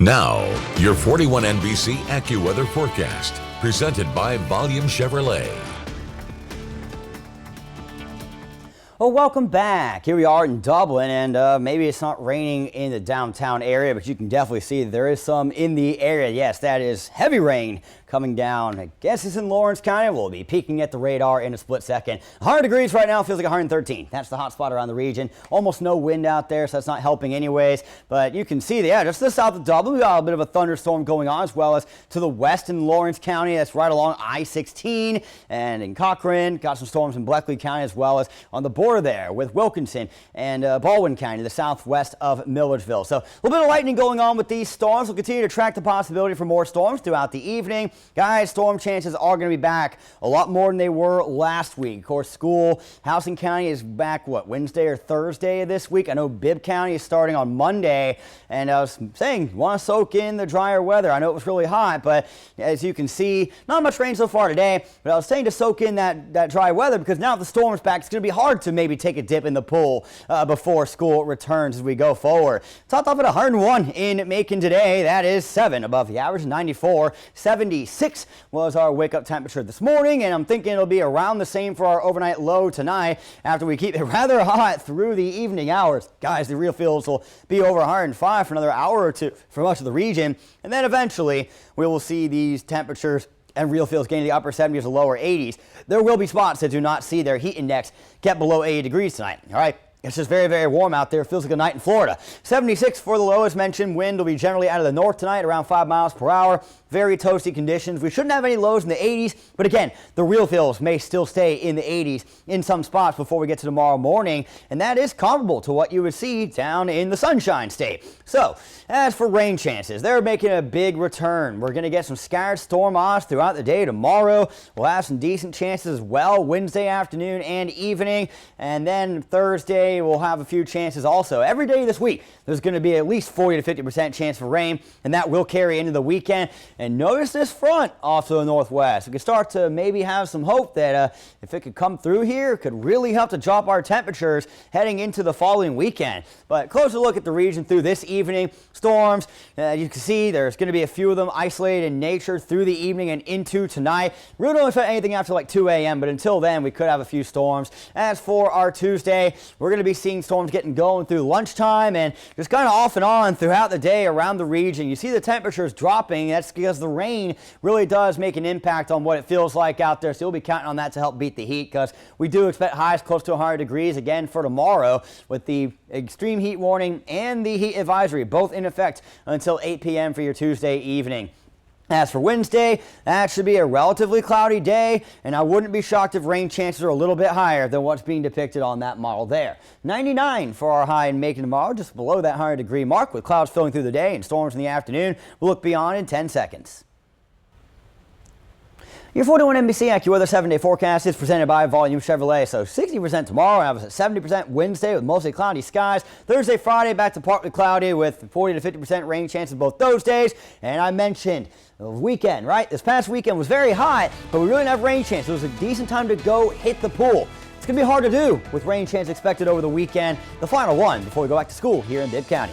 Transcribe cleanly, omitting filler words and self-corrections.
Now, your 41 NBC AccuWeather forecast, presented by Volume Chevrolet. Well, welcome back. Here we are in Dublin, and maybe it's not raining in the downtown area, but you can definitely see there is some in the area. Yes, that is heavy rain coming down. I guess it's in Lawrence County. We'll be peeking at the radar in a split second. 100 degrees right now, feels like 113. That's the hot spot around the region. Almost no wind out there, so that's not helping anyways. But you can see, just to the south of Dublin, we got a bit of a thunderstorm going on, as well as to the west in Lawrence County. That's right along I-16, and in Cochrane, got some storms in Bleckley County, as well as on the border there with Wilkinson and Baldwin County, the southwest of Milledgeville. So a little bit of lightning going on with these storms. We'll continue to track the possibility for more storms throughout the evening. Guys, storm chances are going to be back a lot more than they were last week. Of course, school, Houston County is back, Wednesday or Thursday of this week? I know Bibb County is starting on Monday, and I was saying, want to soak in the drier weather. I know it was really hot, but as you can see, not much rain so far today, but I was saying to soak in that dry weather, because now the storm's back, it's going to be hard to maybe take a dip in the pool before school returns as we go forward. Topped off at 101 in Macon today. That is 7 above the average, 94. 76 was our wake-up temperature this morning, and I'm thinking it'll be around the same for our overnight low tonight after we keep it rather hot through the evening hours. Guys, the real feels will be over 105 for another hour or two for much of the region, and then eventually we will see these temperatures and real feels getting to the upper 70s to lower 80s. There will be spots that do not see their heat index get below 80 degrees tonight. All right. It's just very, very warm out there. It feels like a night in Florida. 76 for the low, as mentioned. Wind will be generally out of the north tonight, around 5 miles per hour. Very toasty conditions. We shouldn't have any lows in the 80s, but again, the real feels may still stay in the 80s in some spots before we get to tomorrow morning, and that is comparable to what you would see down in the Sunshine State. So, as for rain chances, they're making a big return. We're going to get some scattered storm odds throughout the day tomorrow. We'll have some decent chances as well Wednesday afternoon and evening, and then Thursday we'll have a few chances also. Every day this week, there's going to be at least 40 to 50% chance for rain, and that will carry into the weekend. And notice this front off to the northwest. We can start to maybe have some hope that if it could come through here, it could really help to drop our temperatures heading into the following weekend. But closer look at the region through this evening. Storms, you can see there's going to be a few of them isolated in nature through the evening and into tonight. We don't expect anything after like 2 a.m., but until then, we could have a few storms. As for our Tuesday, we're going to be seeing storms getting going through lunchtime and just kind of off and on throughout the day around the region. You see the temperatures dropping. That's because the rain really does make an impact on what it feels like out there. So you'll be counting on that to help beat the heat, because we do expect highs close to 100 degrees again for tomorrow, with the extreme heat warning and the heat advisory both in effect until 8 p.m. for your Tuesday evening. As for Wednesday, that should be a relatively cloudy day, and I wouldn't be shocked if rain chances are a little bit higher than what's being depicted on that model there. 99 for our high in Macon tomorrow, just below that 100-degree mark, with clouds filling through the day and storms in the afternoon. We'll look beyond in 10 seconds. Your 41 NBC AccuWeather 7-day forecast is presented by Volume Chevrolet. So 60% tomorrow, and 70% Wednesday with mostly cloudy skies. Thursday, Friday, back to partly cloudy with 40 to 50% rain chances both those days. And I mentioned the weekend, right? This past weekend was very hot, but we really didn't have rain chance. It was a decent time to go hit the pool. It's going to be hard to do with rain chance expected over the weekend, the final one before we go back to school here in Bibb County.